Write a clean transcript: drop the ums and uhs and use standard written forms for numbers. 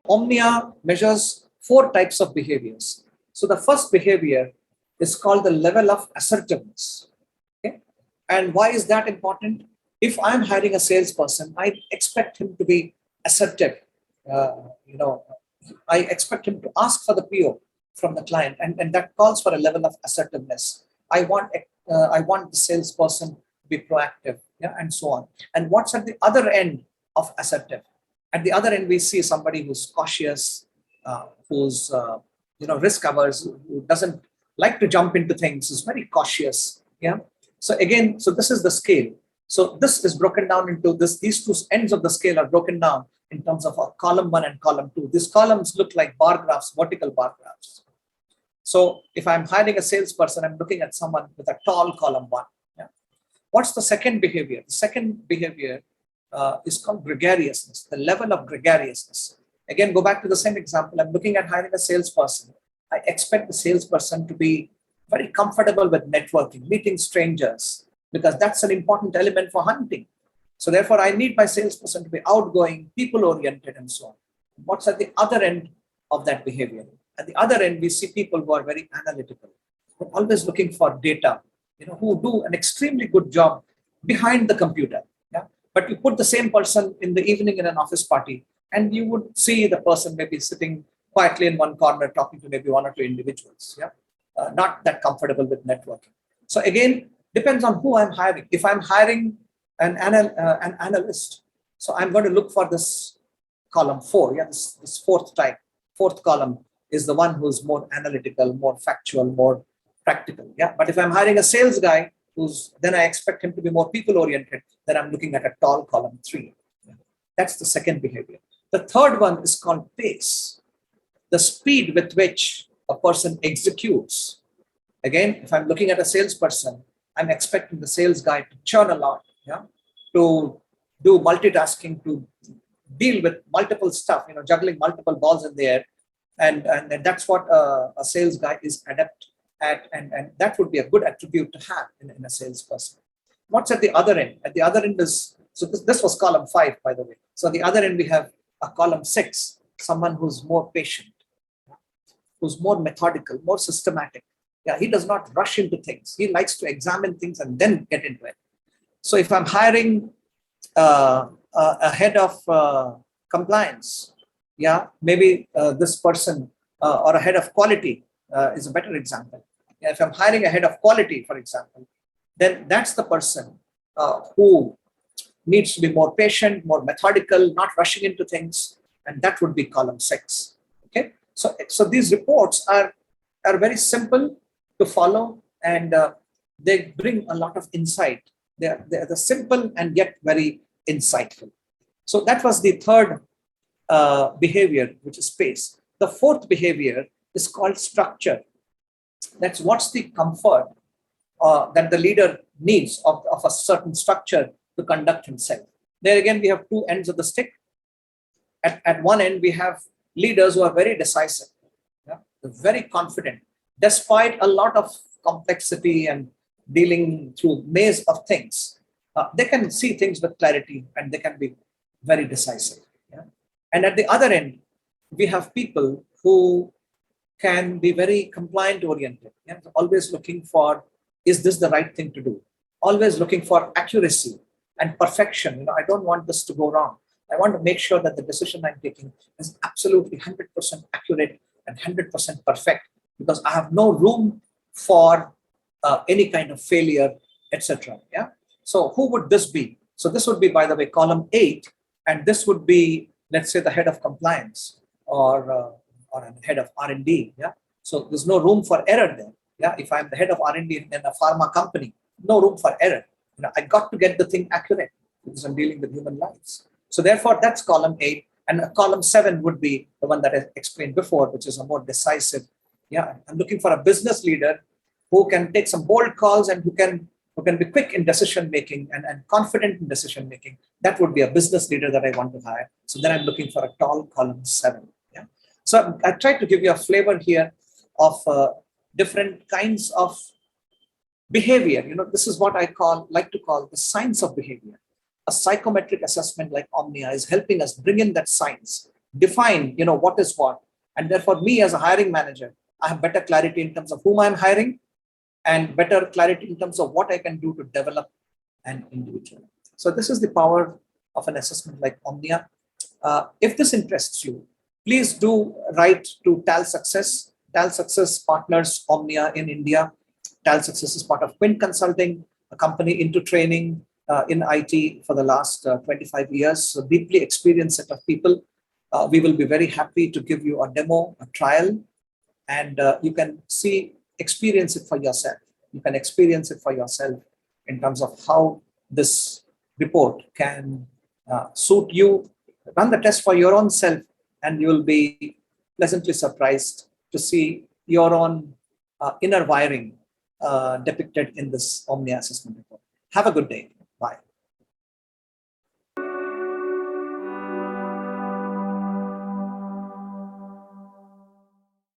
Omnia measures 4 types of behaviors. So the first behavior is called the level of assertiveness. Okay? And why is that important? If I'm hiring a salesperson, I expect him to be assertive. Uh, you know, I expect him to ask for the PO from the client, and that calls for a level of assertiveness. I want the salesperson to be proactive, yeah, and so on. And what's at the other end of assertive? At the other end, we see somebody who's cautious, who's risk averse, who doesn't like to jump into things, is very cautious. Yeah. So again, so this is the scale. So this is broken down into this. These two ends of the scale are broken down in terms of column 1 and column 2. These columns look like bar graphs, vertical bar graphs. So if I'm hiring a salesperson, I'm looking at someone with a tall column 1. Yeah. What's the second behavior? The second behavior is called gregariousness, the level of gregariousness. Again, go back to the same example. I'm looking at hiring a salesperson. I expect the salesperson to be very comfortable with networking, meeting strangers, because that's an important element for hunting. So therefore, I need my salesperson to be outgoing, people-oriented, and so on. What's at the other end of that behavior? At the other end, we see people who are very analytical, who are always looking for data, who do an extremely good job behind the computer. Yeah? But you put the same person in the evening in an office party, and you would see the person maybe sitting quietly in one corner talking to maybe 1 or 2 individuals. Yeah, not that comfortable with networking. So again, depends on who I'm hiring. If I'm hiring an analyst, so I'm going to look for this column 4. Yeah, this fourth type, fourth column is the one who's more analytical, more factual, more practical. Yeah, but if I'm hiring a sales guy, then I expect him to be more people-oriented, then I'm looking at a tall column 3. Yeah. That's the second behavior. The third one is called pace, the speed with which a person executes. Again, if I'm looking at a salesperson, I'm expecting the sales guy to churn a lot, yeah, to do multitasking, to deal with multiple stuff, juggling multiple balls in the air. And that's what a sales guy is adept at. And that would be a good attribute to have in a salesperson. What's at the other end? At the other end is, so this was column 5, by the way. So at the other end, we have a column 6, someone who's more patient, who's more methodical, more systematic. Yeah, he does not rush into things. He likes to examine things and then get into it. So if I'm hiring a head of compliance, yeah, maybe this person or a head of quality is a better example. Yeah, if I'm hiring a head of quality, for example, then that's the person who needs to be more patient, more methodical, not rushing into things, and that would be column 6. Okay, so these reports are very simple to follow, and they bring a lot of insight. They're the simple and yet very insightful. So that was the third behavior, which is pace. The fourth behavior is called structure. That's what's the comfort that the leader needs of a certain structure to conduct himself. There again, we have 2 ends of the stick. At one end, we have leaders who are very decisive, yeah? Very confident, despite a lot of complexity and dealing through maze of things. They can see things with clarity and they can be very decisive. Yeah? And at the other end, we have people who can be very compliant oriented, yeah? Always looking for, is this the right thing to do? Always looking for accuracy and perfection. I don't want this to go wrong. I want to make sure that the decision I'm taking is absolutely 100% accurate and 100% perfect, because I have no room for any kind of failure, etc. Yeah. So who would this be? So this would be, by the way, column 8, and this would be, let's say, the head of compliance or a head of R&D. Yeah. So there's no room for error there. Yeah. If I'm the head of R&D in a pharma company, no room for error. I got to get the thing accurate because I'm dealing with human lives. So therefore, that's column 8. And column 7 would be the one that I explained before, which is a more decisive. Yeah, I'm looking for a business leader who can take some bold calls and who can be quick in decision making and confident in decision making. That would be a business leader that I want to hire. So then I'm looking for a tall column 7. Yeah. So I tried to give you a flavor here of different kinds of behavior. This is what I like to call the science of behavior. A psychometric assessment like Omnia is helping us bring in that science, define, what is what. And therefore, me as a hiring manager, I have better clarity in terms of whom I'm hiring and better clarity in terms of what I can do to develop an individual. So this is the power of an assessment like Omnia. If this interests you, please do write to TAL Success. TAL Success partners Omnia in India. TAL Success is part of Quint Consulting, a company into training in IT for the last 25 years. So deeply experienced set of people. We will be very happy to give you a demo, a trial, and you can experience it for yourself. You can experience it for yourself in terms of how this report can suit you. Run the test for your own self, and you will be pleasantly surprised to see your own inner wiring depicted in this Omnia assessment report. Have a good day. Bye.